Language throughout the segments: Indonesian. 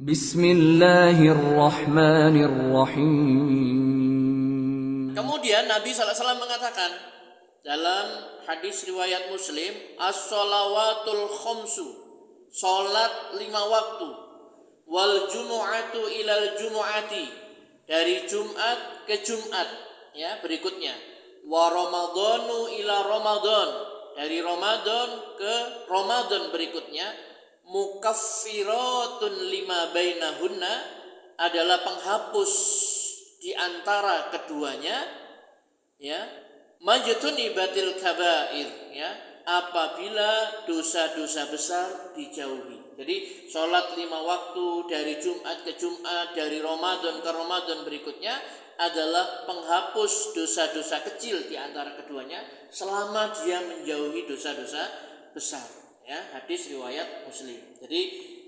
Bismillahirrahmanirrahim. Kemudian Nabi SAW mengatakan dalam hadis riwayat Muslim, as-shalawatul khamsu, salat 5 waktu, wal jumu'atu ilal jumu'ati, dari Jumat ke Jumat, ya, berikutnya, wa ramadhanu ila Ramadan, dari Ramadan ke Ramadan berikutnya, mukaffiratun lima bainahunna, adalah penghapus di antara keduanya, ya, majtunibatil kabair, ya, apabila dosa-dosa besar dijauhi. Jadi sholat 5 waktu dari Jumat ke Jumat, dari Ramadan ke Ramadan berikutnya adalah penghapus dosa-dosa kecil di antara keduanya selama dia menjauhi dosa-dosa besar, ya. Hadis riwayat Muslim. Jadi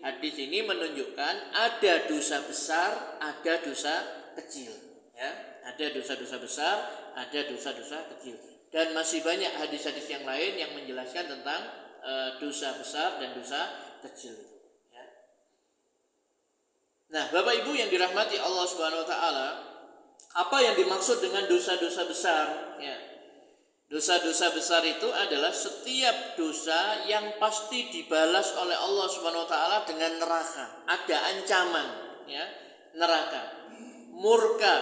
hadis ini menunjukkan ada dosa besar, ada dosa kecil, ya. Ada dosa-dosa besar, ada dosa-dosa kecil. Dan masih banyak hadis-hadis yang lain yang menjelaskan tentang dosa besar dan dosa kecil, ya. Nah, Bapak Ibu yang dirahmati Allah Subhanahu wa taala, apa yang dimaksud dengan dosa-dosa besar, ya? Dosa-dosa besar itu adalah setiap dosa yang pasti dibalas oleh Allah Subhanahu wa taala dengan neraka. Ada ancaman, ya, neraka, murka,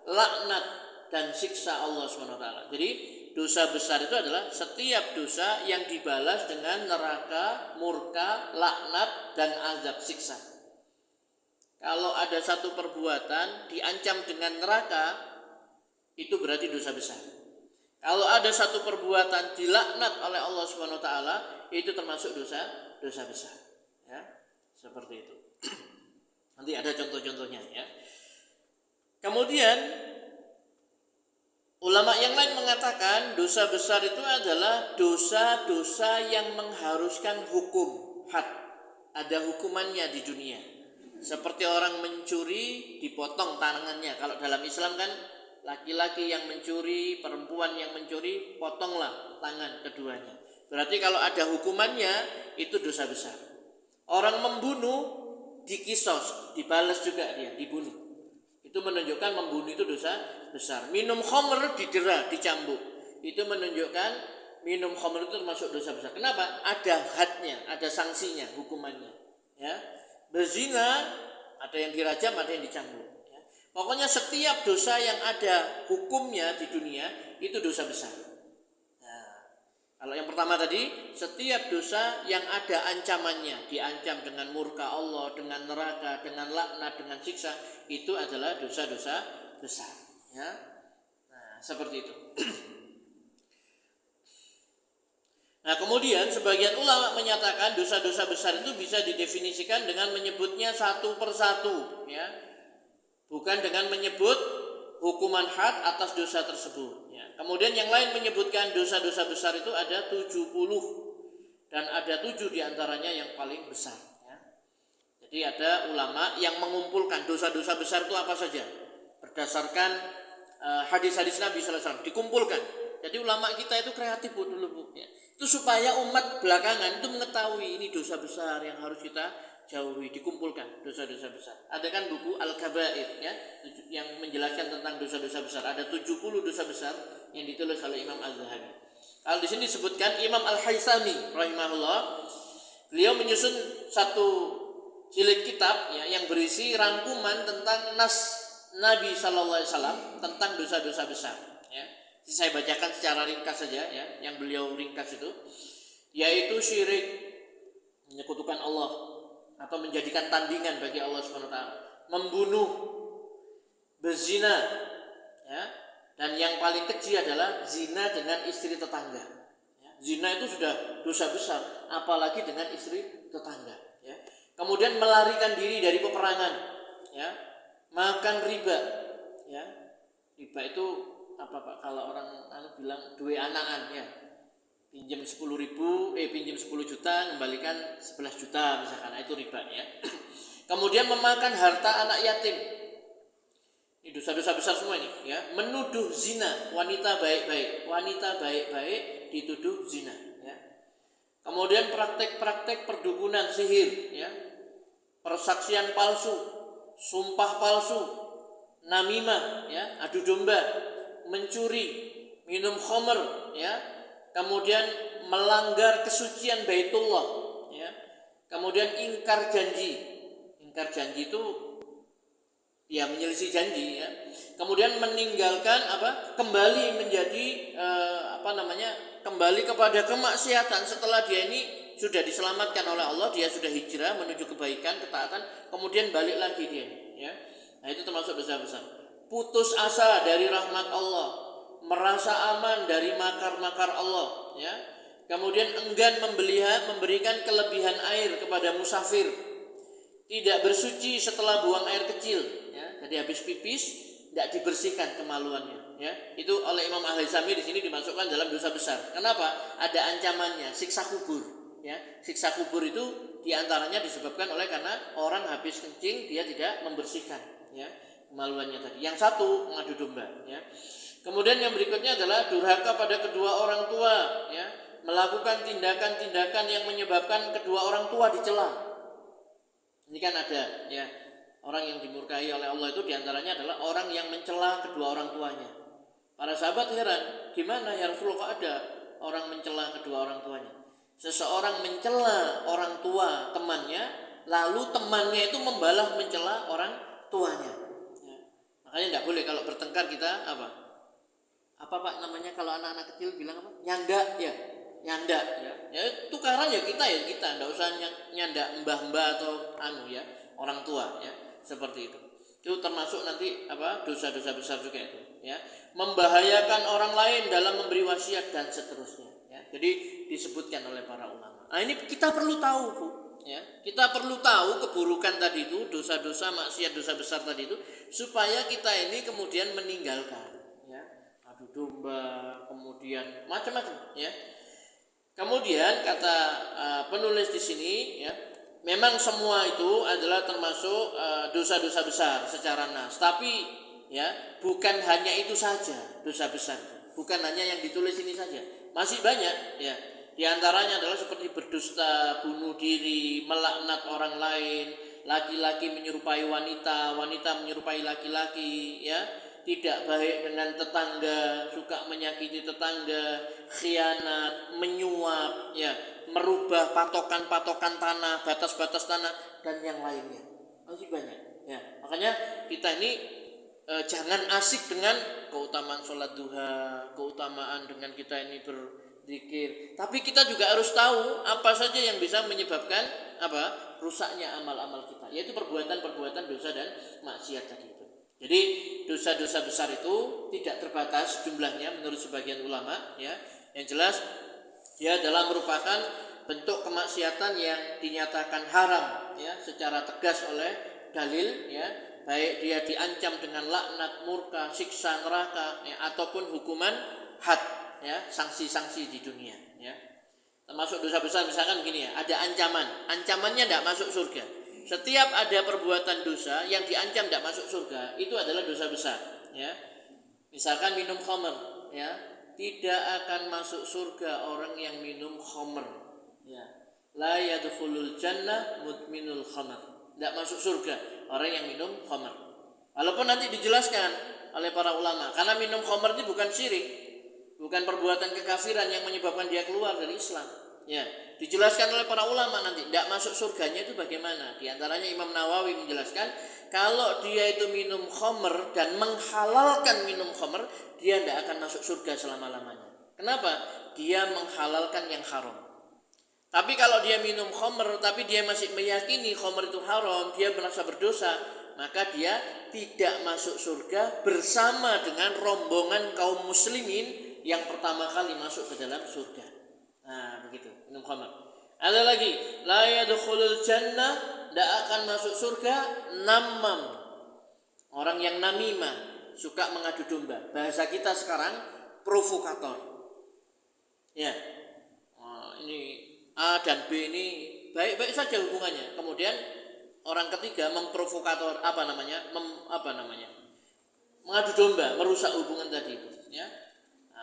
laknat, dan siksa Allah Subhanahu wa taala. Jadi dosa besar itu adalah setiap dosa yang dibalas dengan neraka, murka, laknat, dan azab siksa. Kalau ada satu perbuatan diancam dengan neraka, itu berarti dosa besar. Kalau ada satu perbuatan dilaknat oleh Allah Subhanahu wa taala, itu termasuk dosa besar, ya. Seperti itu. Nanti ada contoh-contohnya, ya. Kemudian ulama yang lain mengatakan dosa besar itu adalah dosa-dosa yang mengharuskan hukum had. Ada hukumannya di dunia. Seperti orang mencuri dipotong tangannya. Kalau dalam Islam kan laki-laki yang mencuri, perempuan yang mencuri, potonglah tangan keduanya. Berarti kalau ada hukumannya itu dosa besar. Orang membunuh dikisos, dibalas juga dia, dibunuh. Itu menunjukkan membunuh itu dosa besar. Minum khamr didera, dicambuk. Itu menunjukkan minum khamr itu termasuk dosa besar. Kenapa? Ada hadnya, ada sanksinya, hukumannya, ya. Berzina ada yang dirajam, ada yang dicambuk, ya. Pokoknya setiap dosa yang ada hukumnya di dunia itu dosa besar. Nah, kalau yang pertama tadi, setiap dosa yang ada ancamannya, diancam dengan murka Allah, dengan neraka, dengan laknat, dengan siksa, itu adalah dosa-dosa besar, ya. Nah, seperti itu. Nah, kemudian sebagian ulama menyatakan dosa-dosa besar itu bisa didefinisikan dengan menyebutnya satu persatu, ya. Bukan dengan menyebut hukuman had atas dosa tersebut, ya. Kemudian yang lain menyebutkan dosa-dosa besar itu ada 70 dan ada 7 diantaranya yang paling besar, ya. Jadi ada ulama yang mengumpulkan dosa-dosa besar itu apa saja berdasarkan hadis-hadis Nabi sallallahu alaihi wasallam, dikumpulkan. Jadi ulama kita itu kreatif dulu, Bu, ya. Itu supaya umat belakangan itu mengetahui ini dosa besar yang harus kita jauhi, dikumpulkan dosa-dosa besar. Ada kan buku Al-Kabair, ya, yang menjelaskan tentang dosa-dosa besar. Ada 70 dosa besar yang ditulis oleh Imam Az-Zahabi. Kalau di sini disebutkan Imam Al-Haythami rahimahullah, beliau menyusun satu jilid kitab, ya, yang berisi rangkuman tentang nas Nabi sallallahu alaihi wasallam tentang dosa-dosa besar, ya. Saya bacakan secara ringkas saja, ya, yang beliau ringkas itu, yaitu syirik, menyekutukan Allah atau menjadikan tandingan bagi Allah Subhanahu wa taala, membunuh, berzina, ya, dan yang paling kecil adalah zina dengan istri tetangga, ya. Zina itu sudah dosa besar, apalagi dengan istri tetangga, ya. Kemudian melarikan diri dari peperangan, ya, makan riba, ya. Riba itu apa Pak, kalau orang bilang duwe anakan, ya, pinjam 10 juta kembalikan 11 juta misalkan, itu riba, ya. Kemudian memakan harta anak yatim, ini dosa-dosa besar semua ini, ya. Menuduh zina wanita baik-baik dituduh zina, ya. Kemudian praktek-praktek perdukunan, sihir, ya. persaksian palsu, sumpah palsu, namimah, ya, adu domba, mencuri, minum khamr, ya, kemudian melanggar kesucian Baitullah, ya, kemudian ingkar janji. Ingkar janji itu ya menyelisih janji, ya. Kemudian meninggalkan kembali menjadi kembali kepada kemaksiatan setelah dia ini sudah diselamatkan oleh Allah, dia sudah hijrah menuju kebaikan, ketaatan, kemudian balik lagi dia, ya. Nah, itu termasuk dosa besar. Putus asa dari rahmat Allah, merasa aman dari makar-makar Allah, ya. Kemudian enggan memberikan kelebihan air kepada musafir, tidak bersuci setelah buang air kecil, ya. Jadi habis pipis tidak dibersihkan kemaluannya, ya. Itu oleh Imam Al-Haythami di sini dimasukkan dalam dosa besar. Kenapa? Ada ancamannya, siksa kubur, ya. Siksa kubur itu diantaranya disebabkan oleh karena orang habis kencing dia tidak membersihkan, ya, kemaluannya tadi. Yang satu mengadu domba, ya. Kemudian yang berikutnya adalah durhaka pada kedua orang tua, ya, melakukan tindakan-tindakan yang menyebabkan kedua orang tua dicela. Ini kan ada, ya, orang yang dimurkai oleh Allah itu diantaranya adalah orang yang mencela kedua orang tuanya. Para sahabat heran, gimana ya Rasulullah kok ada orang mencela kedua orang tuanya? Seseorang mencela orang tua temannya, lalu temannya itu membalas mencela orang tuanya, ya. Makanya tidak boleh kalau bertengkar kita apa Pak namanya kalau anak-anak kecil bilang apa? Nyanda, ya. Nyanda, ya. Ya tukaran ya kita, enggak usah nyanda mbah-mbah atau ya, orang tua, ya. Seperti itu. Itu termasuk nanti dosa-dosa besar juga itu, ya. Membahayakan orang lain dalam memberi wasiat dan seterusnya, ya. Jadi disebutkan oleh para ulama. Nah, ini kita perlu tahu, Bu, ya. Kita perlu tahu keburukan tadi itu, dosa-dosa maksiat, dosa besar tadi itu, supaya kita ini kemudian meninggalkan, ya. Adu domba, kemudian macam-macam, ya. Kemudian kata penulis di sini, ya, memang semua itu adalah termasuk dosa-dosa besar secara nas. Tapi ya bukan hanya itu saja dosa besar, bukan hanya yang ditulis ini saja, masih banyak, ya. Di antaranya adalah seperti berdusta, bunuh diri, melaknat orang lain, laki-laki menyerupai wanita, wanita menyerupai laki-laki, ya. Tidak baik dengan tetangga, suka menyakiti tetangga, khianat, menyuap, ya, merubah patokan-patokan tanah, batas-batas tanah dan yang lainnya. Masih banyak, ya. Makanya kita ini jangan asik dengan keutamaan sholat duha, keutamaan dengan kita ini berzikir. Tapi kita juga harus tahu apa saja yang bisa menyebabkan rusaknya amal-amal kita, yaitu perbuatan-perbuatan dosa dan maksiat tadi itu. Jadi dosa-dosa besar itu tidak terbatas jumlahnya menurut sebagian ulama, ya. Yang jelas dia adalah merupakan bentuk kemaksiatan yang dinyatakan haram, ya, secara tegas oleh dalil, ya. Baik dia diancam dengan laknat, murka, siksa neraka, ya, ataupun hukuman had, ya, sanksi-sanksi di dunia, ya. Termasuk dosa besar misalkan begini, ya, ada ancamannya tidak masuk surga. Setiap ada perbuatan dosa yang diancam tidak masuk surga, itu adalah dosa besar, ya. Misalkan minum khamr, ya, tidak akan masuk surga orang yang minum khamr, ya. La yadkhulul jannah mudminul khamr. Tidak masuk surga orang yang minum khamr. Walaupun nanti dijelaskan oleh para ulama, karena minum khamr itu bukan syirik, bukan perbuatan kekafiran yang menyebabkan dia keluar dari Islam, ya. Dijelaskan oleh para ulama nanti tidak masuk surganya itu bagaimana. Di antaranya Imam Nawawi menjelaskan kalau dia itu minum khamr dan menghalalkan minum khamr, dia tidak akan masuk surga selama-lamanya. Kenapa? Dia menghalalkan yang haram. Tapi kalau dia minum khamr tapi dia masih meyakini khamr itu haram, dia merasa berdosa, maka dia tidak masuk surga bersama dengan rombongan kaum muslimin yang pertama kali masuk ke dalam surga. Nah, begitu, minum khamr. Ada lagi, la yadkhulul jannah, tidak akan masuk surga namam. Orang yang namimah, suka mengadu domba. Bahasa kita sekarang provokator. Ya. Ini A dan B ini baik-baik saja hubungannya. Kemudian orang ketiga memprovokator mengadu domba, merusak hubungan tadi itu, ya.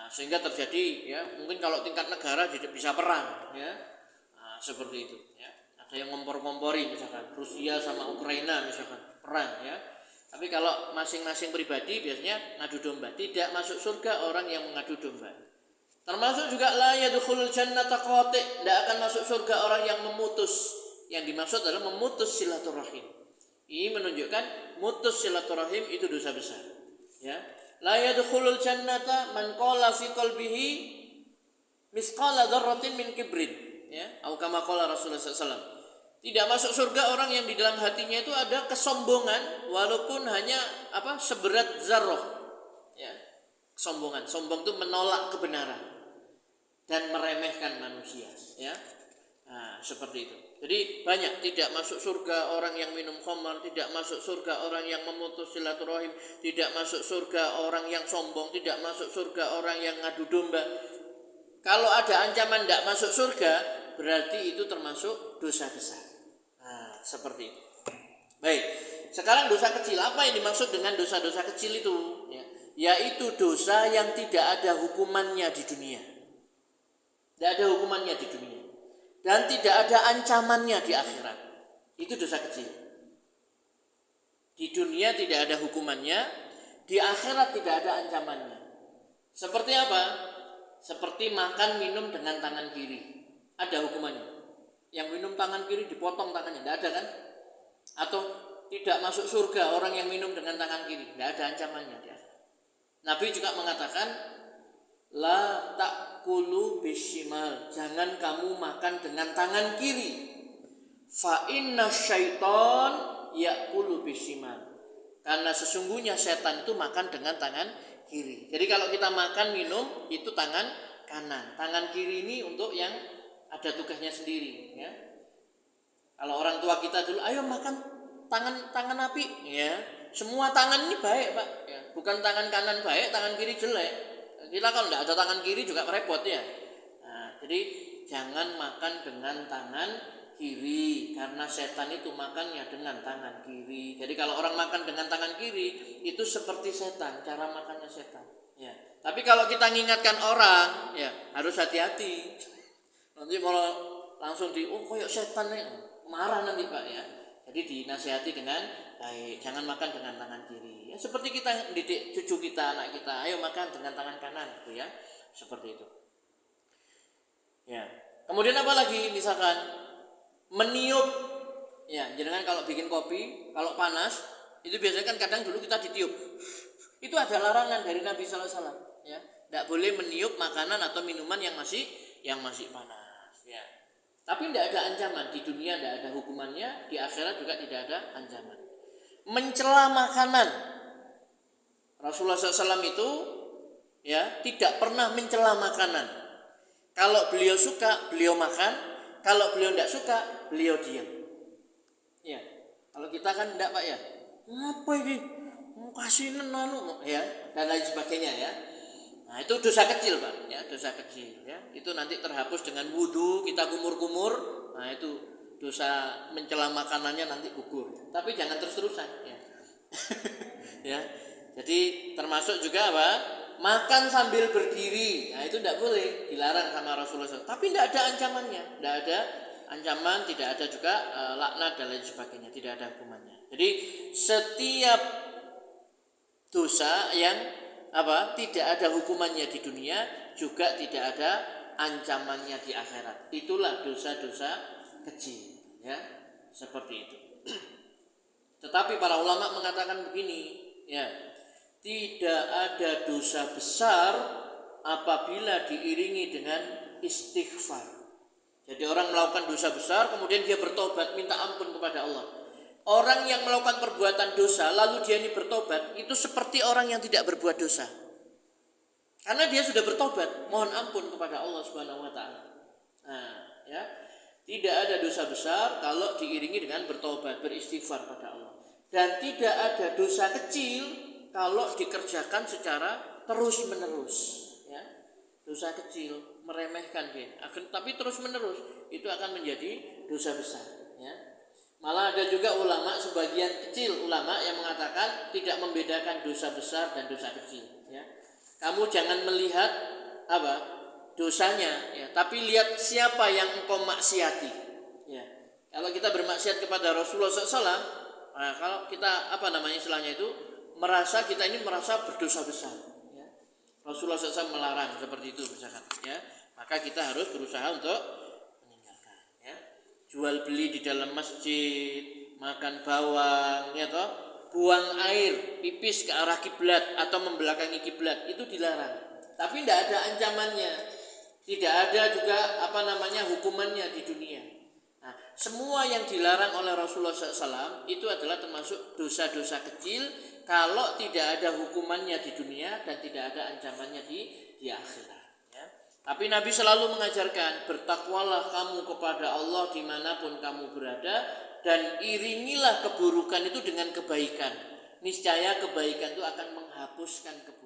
Sehingga terjadi, ya, mungkin kalau tingkat negara jadi bisa perang, ya. Seperti itu, ya. Nah, ada yang ngompor-ngompori misalkan Rusia sama Ukraina misalkan perang ya. Tapi kalau masing-masing pribadi biasanya ngadu domba. Tidak masuk surga orang yang mengadu domba. Termasuk juga la yadkhulul jannata qati', tidak akan masuk surga orang yang memutus. Yang dimaksud adalah memutus silaturahim. Ini menunjukkan mutus silaturahim itu dosa besar. Ya. La yadkhulul jannata man qala fi qalbihi misqala dzarratin min kibrin. Ya, atau kama qala Rasulullah SAW. Tidak masuk surga orang yang di dalam hatinya itu ada kesombongan walaupun hanya seberat zarrah. Ya. Kesombongan. Sombong itu menolak kebenaran dan meremehkan manusia, ya. Nah, seperti itu. Jadi banyak tidak masuk surga orang yang minum khamar, tidak masuk surga orang yang memutus silaturahim, tidak masuk surga orang yang sombong, tidak masuk surga orang yang ngadu domba. Kalau ada ancaman tidak masuk surga, berarti itu termasuk dosa besar. Nah, seperti itu. Baik, sekarang dosa kecil. Apa yang dimaksud dengan dosa-dosa kecil itu? Ya, yaitu dosa yang tidak ada hukumannya di dunia. Tidak ada hukumannya di dunia. Dan tidak ada ancamannya di akhirat. Itu dosa kecil. Di dunia tidak ada hukumannya, di akhirat tidak ada ancamannya. Seperti apa? Seperti makan minum dengan tangan kiri. Ada hukumannya. Yang minum tangan kiri dipotong tangannya, tidak ada kan? Atau tidak masuk surga orang yang minum dengan tangan kiri, tidak ada ancamannya di akhirat. Nabi juga mengatakan, la ta'kulu bishimal, jangan kamu makan dengan tangan kiri. Fa inna syaiton ya'kulu bishimal, karena sesungguhnya setan itu makan dengan tangan kiri. Jadi kalau kita makan minum itu tangan kanan, tangan kiri ini untuk yang ada tugasnya sendiri, ya. Kalau orang tua kita dulu, ayo makan tangan api, ya. Semua tangan ini baik, Pak, ya. Bukan tangan kanan baik, tangan kiri jelek. Kita kalau tidak ada tangan kiri juga repot, ya. Nah, jadi jangan makan dengan tangan kiri, karena setan itu makannya dengan tangan kiri. Jadi kalau orang makan dengan tangan kiri itu seperti setan, cara makannya setan, ya. Tapi kalau kita mengingatkan orang, ya harus hati-hati. Nanti malah langsung koyok setan nih, marah nanti, Pak, ya. Jadi dinasihati dengan baik, jangan makan dengan tangan kiri. Ya, seperti kita didik cucu kita, anak kita, ayo makan dengan tangan kanan, gitu ya. Seperti itu. Ya. Kemudian apa lagi? Misalkan meniup. Ya, jangan kalau bikin kopi, kalau panas, itu biasanya kan kadang dulu kita ditiup. Itu ada larangan dari Nabi sallallahu alaihi wasallam, ya. Tidak boleh meniup makanan atau minuman yang masih panas, ya. Tapi tidak ada ancaman, di dunia tidak ada hukumannya, di akhirat juga tidak ada ancaman. Mencela makanan, Rasulullah SAW itu, ya, tidak pernah mencela makanan. Kalau beliau suka, beliau makan. Kalau beliau tidak suka, beliau diam. Ya, kalau kita kan tidak, Pak, ya. Apa ini? Mau kasih nanu, ya, dan lain sebagainya, ya. Nah, itu dosa kecil, Pak, ya, dosa kecil, ya. Itu nanti terhapus dengan wudu, kita kumur-kumur. Nah, itu dosa mencela makanannya nanti gugur. Tapi jangan terus-terusan, ya. Ya. Jadi termasuk juga apa? Makan sambil berdiri. Nah, itu tidak boleh, dilarang sama Rasulullah SAW. Tapi tidak ada ancamannya, tidak ada ancaman, tidak ada juga laknat dan lain sebagainya, tidak ada hukumannya. Jadi setiap dosa yang tidak ada hukumannya di dunia, juga tidak ada ancamannya di akhirat. Itulah dosa-dosa kecil, ya, seperti itu. Tetapi para ulama mengatakan begini, ya, tidak ada dosa besar apabila diiringi dengan istighfar. Jadi orang melakukan dosa besar, kemudian dia bertobat, minta ampun kepada Allah. Orang yang melakukan perbuatan dosa lalu dia ini bertobat, itu seperti orang yang tidak berbuat dosa. Karena dia sudah bertobat, mohon ampun kepada Allah Subhanahu wa taala. Nah, ya. Tidak ada dosa besar kalau diiringi dengan bertobat, beristighfar pada Allah. Dan tidak ada dosa kecil kalau dikerjakan secara terus-menerus, ya. Dosa kecil meremehkan dia, tapi terus-menerus itu akan menjadi dosa besar, ya. Malah ada juga ulama, sebagian kecil ulama yang mengatakan tidak membedakan dosa besar dan dosa kecil, ya. Kamu jangan melihat dosanya, ya, tapi lihat siapa yang engkau maksiati, ya. Kalau kita bermaksiat kepada Rasulullah SAW, nah kalau kita istilahnya itu merasa kita ini merasa berdosa besar, ya. Rasulullah SAW melarang seperti itu misalkan, ya, maka kita harus berusaha untuk meninggalkan, ya. Jual beli di dalam masjid, makan bawang, ya toh, buang air, pipis ke arah kiblat atau membelakangi kiblat itu dilarang. Tapi tidak ada ancamannya, tidak ada juga hukumannya di dunia. Nah, semua yang dilarang oleh Rasulullah SAW itu adalah termasuk dosa-dosa kecil kalau tidak ada hukumannya di dunia dan tidak ada ancamannya di akhirat, ya. Tapi Nabi selalu mengajarkan, bertakwalah kamu kepada Allah dimanapun kamu berada dan iringilah keburukan itu dengan kebaikan. Niscaya kebaikan itu akan menghapuskan keburukan.